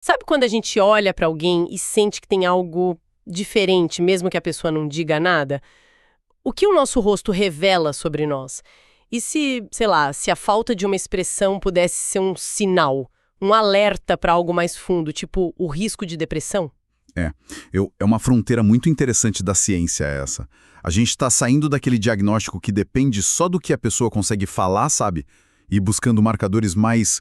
Sabe quando a gente olha para alguém e sente que tem algo diferente, mesmo que a pessoa não diga nada? O que o nosso rosto revela sobre nós? E se, sei lá, se a falta de uma expressão pudesse ser um sinal, um alerta para algo mais fundo, tipo o risco de depressão? É, é uma fronteira muito interessante da ciência essa. A gente está saindo daquele diagnóstico que depende só do que a pessoa consegue falar, sabe? E buscando marcadores mais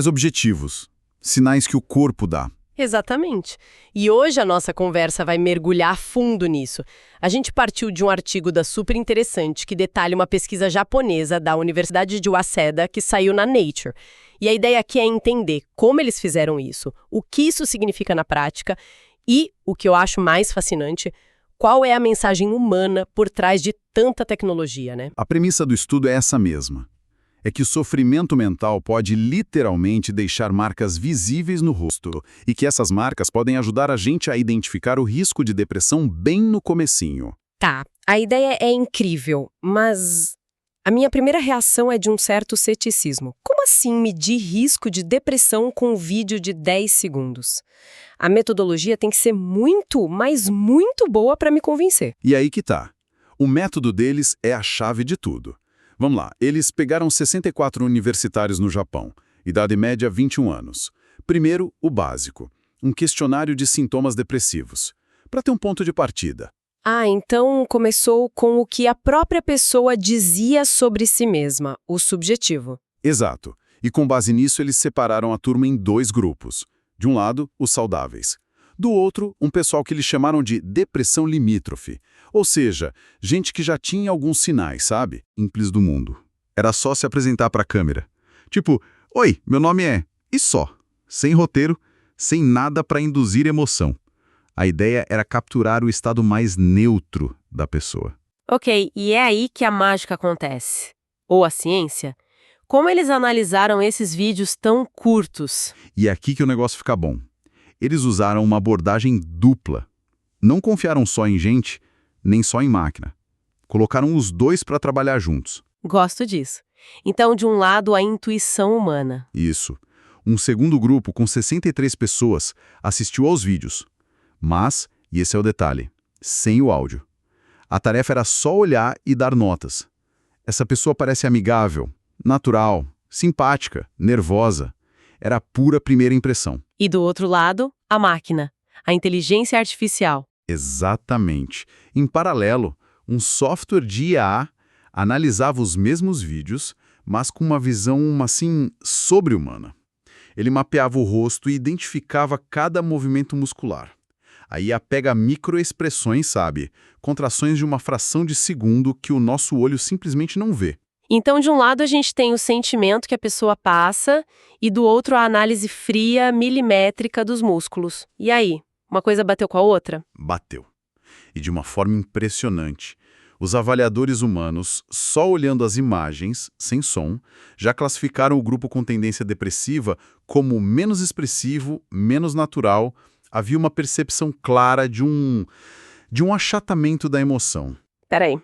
objetivos, sinais que o corpo dá. Exatamente. E hoje a nossa conversa vai mergulhar fundo nisso. A gente partiu de um artigo da Super Interessante que detalha uma pesquisa japonesa da Universidade de Waseda que saiu na Nature. E a ideia aqui é entender como eles fizeram isso, o que isso significa na prática e, o que eu acho mais fascinante, qual é a mensagem humana por trás de tanta tecnologia, né? A premissa do estudo é essa mesma. É que o sofrimento mental pode literalmente deixar marcas visíveis no rosto e que essas marcas podem ajudar a gente a identificar o risco de depressão bem no comecinho. Tá, a ideia é incrível, mas a minha primeira reação é de um certo ceticismo. Como assim medir risco de depressão com um vídeo de 10 segundos? A metodologia tem que ser muito, mas muito boa para me convencer. E aí que tá. O método deles é a chave de tudo. Vamos lá, eles pegaram 64 universitários no Japão, idade média 21 anos. Primeiro, o básico, um questionário de sintomas depressivos, para ter um ponto de partida. Ah, então começou com o que a própria pessoa dizia sobre si mesma, o subjetivo. Exato. E com base nisso, eles separaram a turma em dois grupos. De um lado, os saudáveis. Do outro, um pessoal que eles chamaram de depressão limítrofe. Ou seja, gente que já tinha alguns sinais, sabe? Simples do mundo. Era só se apresentar para a câmera. Tipo, oi, meu nome é... E só. Sem roteiro, sem nada para induzir emoção. A ideia era capturar o estado mais neutro da pessoa. Ok, e é aí que a mágica acontece. Ou a ciência? Como eles analisaram esses vídeos tão curtos? E é aqui que o negócio fica bom. Eles usaram uma abordagem dupla. Não confiaram só em gente, nem só em máquina. Colocaram os dois para trabalhar juntos. Gosto disso. Então, de um lado, a intuição humana. Isso. Um segundo grupo, com 63 pessoas, assistiu aos vídeos. Mas, e esse é o detalhe, sem o áudio. A tarefa era só olhar e dar notas. Essa pessoa parece amigável, natural, simpática, nervosa. Era a pura primeira impressão. E do outro lado, a máquina, a inteligência artificial. Exatamente. Em paralelo, um software de IA analisava os mesmos vídeos, mas com uma visão, assim, sobre-humana. Ele mapeava o rosto e identificava cada movimento muscular. A IA pega microexpressões, sabe? Contrações de uma fração de segundo que o nosso olho simplesmente não vê. Então, de um lado, a gente tem o sentimento que a pessoa passa e do outro, a análise fria, milimétrica dos músculos. E aí? Uma coisa bateu com a outra? Bateu. E de uma forma impressionante. Os avaliadores humanos, só olhando as imagens, sem som, já classificaram o grupo com tendência depressiva como menos expressivo, menos natural. Havia uma percepção clara de um achatamento da emoção. Peraí.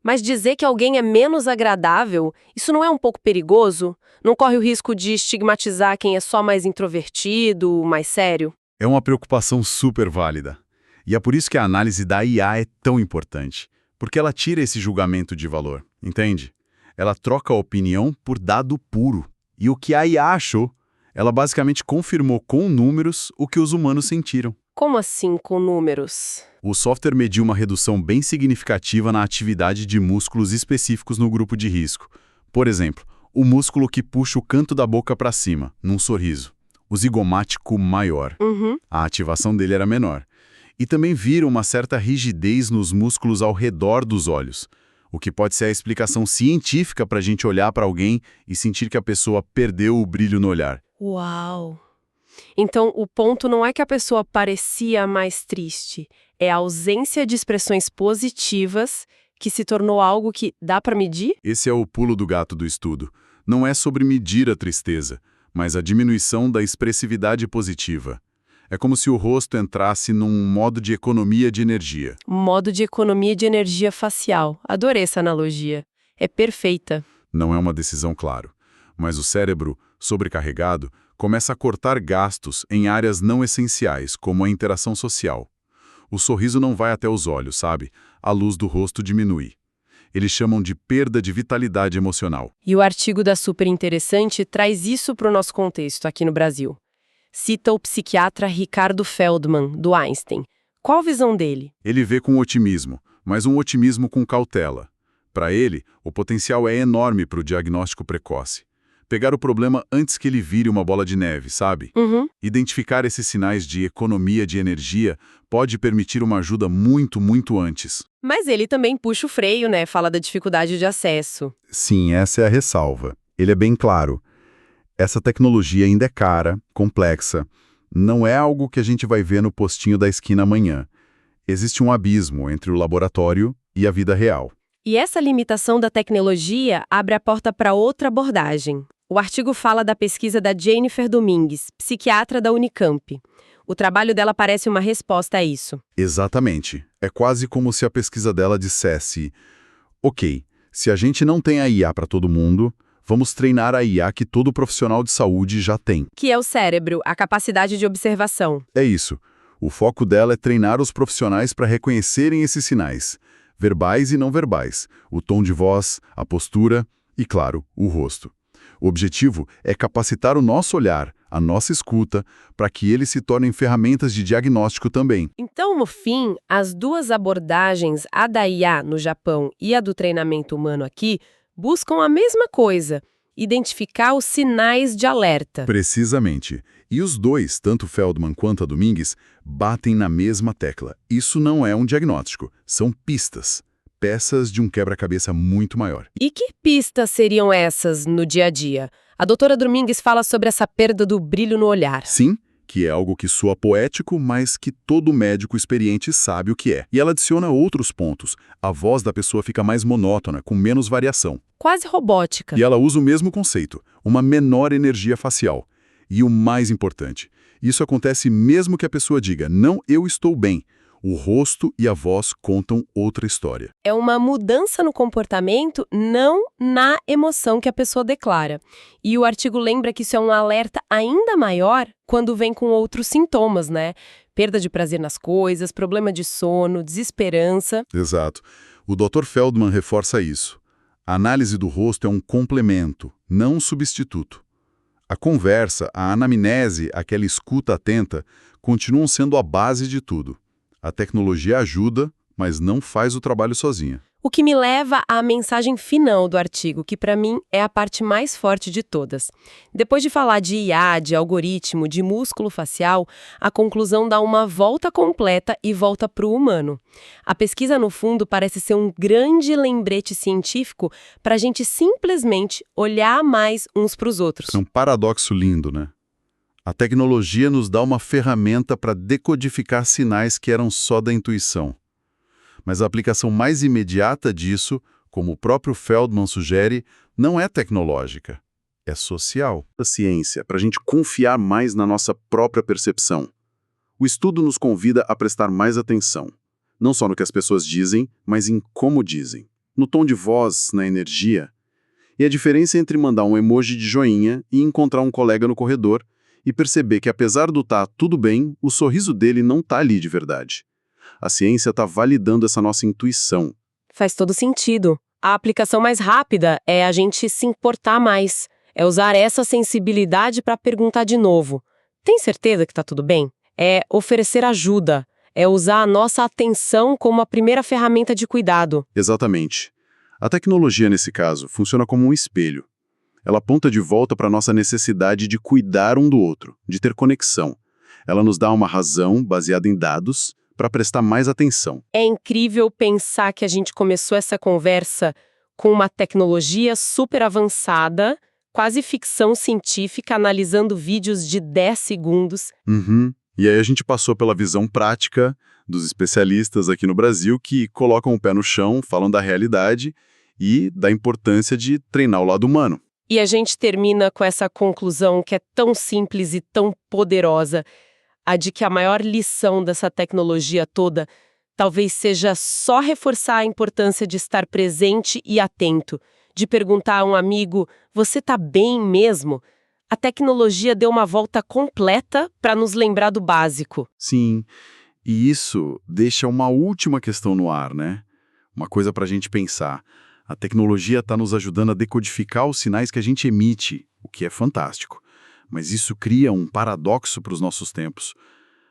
Mas dizer que alguém é menos agradável, isso não é um pouco perigoso? Não corre o risco de estigmatizar quem é só mais introvertido, mais sério? É uma preocupação super válida. E é por isso que a análise da IA é tão importante. Porque ela tira esse julgamento de valor, entende? Ela troca a opinião por dado puro. E o que a IA achou, ela basicamente confirmou com números o que os humanos sentiram. Como assim com números? O software mediu uma redução bem significativa na atividade de músculos específicos no grupo de risco. Por exemplo, o músculo que puxa o canto da boca para cima, num sorriso. O zigomático maior. A ativação dele era menor. E também viram uma certa rigidez nos músculos ao redor dos olhos, o que pode ser a explicação científica para a gente olhar para alguém e sentir que a pessoa perdeu o brilho no olhar. Uau! Então, o ponto não é que a pessoa parecia mais triste, é a ausência de expressões positivas que se tornou algo que dá para medir? Esse é o pulo do gato do estudo. Não é sobre medir a tristeza, mas a diminuição da expressividade positiva. É como se o rosto entrasse num modo de economia de energia. Modo de economia de energia facial. Adorei essa analogia. É perfeita. Não é uma decisão, claro. Mas o cérebro, sobrecarregado, Começa a cortar gastos em áreas não essenciais, como a interação social. O sorriso não vai até os olhos, sabe? A luz do rosto diminui. Eles chamam de perda de vitalidade emocional. E o artigo da Super Interessante traz isso para o nosso contexto aqui no Brasil. Cita o psiquiatra Ricardo Feldman, do Einstein. Qual a visão dele? Ele vê com otimismo, mas um otimismo com cautela. Para ele, o potencial é enorme para o diagnóstico precoce. Pegar o problema antes que ele vire uma bola de neve, sabe? Identificar esses sinais de economia de energia pode permitir uma ajuda muito, muito antes. Mas ele também puxa o freio, né? Fala da dificuldade de acesso. Sim, essa é a ressalva. Ele é bem claro. Essa tecnologia ainda é cara, complexa. Não é algo que a gente vai ver no postinho da esquina amanhã. Existe um abismo entre o laboratório e a vida real. E essa limitação da tecnologia abre a porta para outra abordagem. O artigo fala da pesquisa da Jennifer Domingues, psiquiatra da Unicamp. O trabalho dela parece uma resposta a isso. Exatamente. É quase como se a pesquisa dela dissesse: ok, se a gente não tem a IA para todo mundo, vamos treinar a IA que todo profissional de saúde já tem. Que é o cérebro, a capacidade de observação. É isso. O foco dela é treinar os profissionais para reconhecerem esses sinais, verbais e não verbais, o tom de voz, a postura e, claro, o rosto. O objetivo é capacitar o nosso olhar, a nossa escuta, para que eles se tornem ferramentas de diagnóstico também. Então, no fim, as duas abordagens, a da IA no Japão e a do treinamento humano aqui, buscam a mesma coisa: identificar os sinais de alerta. Precisamente. E os dois, tanto Feldman quanto a Domingues, batem na mesma tecla. Isso não é um diagnóstico, são pistas. Peças de um quebra-cabeça muito maior. E que pistas seriam essas no dia a dia? A doutora Domingues fala sobre essa perda do brilho no olhar. Sim, que é algo que soa poético, mas que todo médico experiente sabe o que é. E ela adiciona outros pontos. A voz da pessoa fica mais monótona, com menos variação. Quase robótica. E ela usa o mesmo conceito, uma menor energia facial. E o mais importante, isso acontece mesmo que a pessoa diga: não, eu estou bem. O rosto e a voz contam outra história. É uma mudança no comportamento, não na emoção que a pessoa declara. E o artigo lembra que isso é um alerta ainda maior quando vem com outros sintomas, né? Perda de prazer nas coisas, problema de sono, desesperança. Exato. O Dr. Feldman reforça isso. A análise do rosto é um complemento, não um substituto. A conversa, a anamnese, aquela escuta atenta, continuam sendo a base de tudo. A tecnologia ajuda, mas não faz o trabalho sozinha. O que me leva à mensagem final do artigo, que para mim é a parte mais forte de todas. Depois de falar de IA, de algoritmo, de músculo facial, a conclusão dá uma volta completa e volta para o humano. A pesquisa, no fundo, parece ser um grande lembrete científico para a gente simplesmente olhar mais uns para os outros. É um paradoxo lindo, né? A tecnologia nos dá uma ferramenta para decodificar sinais que eram só da intuição. Mas a aplicação mais imediata disso, como o próprio Feldman sugere, não é tecnológica, é social. A ciência, para a gente confiar mais na nossa própria percepção. O estudo nos convida a prestar mais atenção, não só no que as pessoas dizem, mas em como dizem, no tom de voz, na energia. E a diferença entre mandar um emoji de joinha e encontrar um colega no corredor e perceber que, apesar do tá tudo bem, o sorriso dele não tá ali de verdade. A ciência está validando essa nossa intuição. Faz todo sentido. A aplicação mais rápida é a gente se importar mais. É usar essa sensibilidade para perguntar de novo: tem certeza que tá tudo bem? É oferecer ajuda. É usar a nossa atenção como a primeira ferramenta de cuidado. Exatamente. A tecnologia, nesse caso, funciona como um espelho. Ela aponta de volta para a nossa necessidade de cuidar um do outro, de ter conexão. Ela nos dá uma razão, baseada em dados, para prestar mais atenção. É incrível pensar que a gente começou essa conversa com uma tecnologia super avançada, quase ficção científica, analisando vídeos de 10 segundos. E aí a gente passou pela visão prática dos especialistas aqui no Brasil que colocam o pé no chão, falam da realidade e da importância de treinar o lado humano. E a gente termina com essa conclusão que é tão simples e tão poderosa, a de que a maior lição dessa tecnologia toda talvez seja só reforçar a importância de estar presente e atento, de perguntar a um amigo: você tá bem mesmo? A tecnologia deu uma volta completa para nos lembrar do básico. Sim, e isso deixa uma última questão no ar, né? Uma coisa para a gente pensar. A tecnologia está nos ajudando a decodificar os sinais que a gente emite, o que é fantástico. Mas isso cria um paradoxo para os nossos tempos.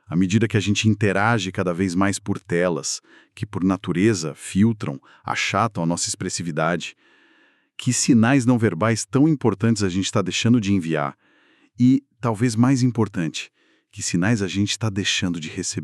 À medida que a gente interage cada vez mais por telas, que por natureza filtram, achatam a nossa expressividade, que sinais não verbais tão importantes a gente está deixando de enviar? E, talvez mais importante, que sinais a gente está deixando de receber?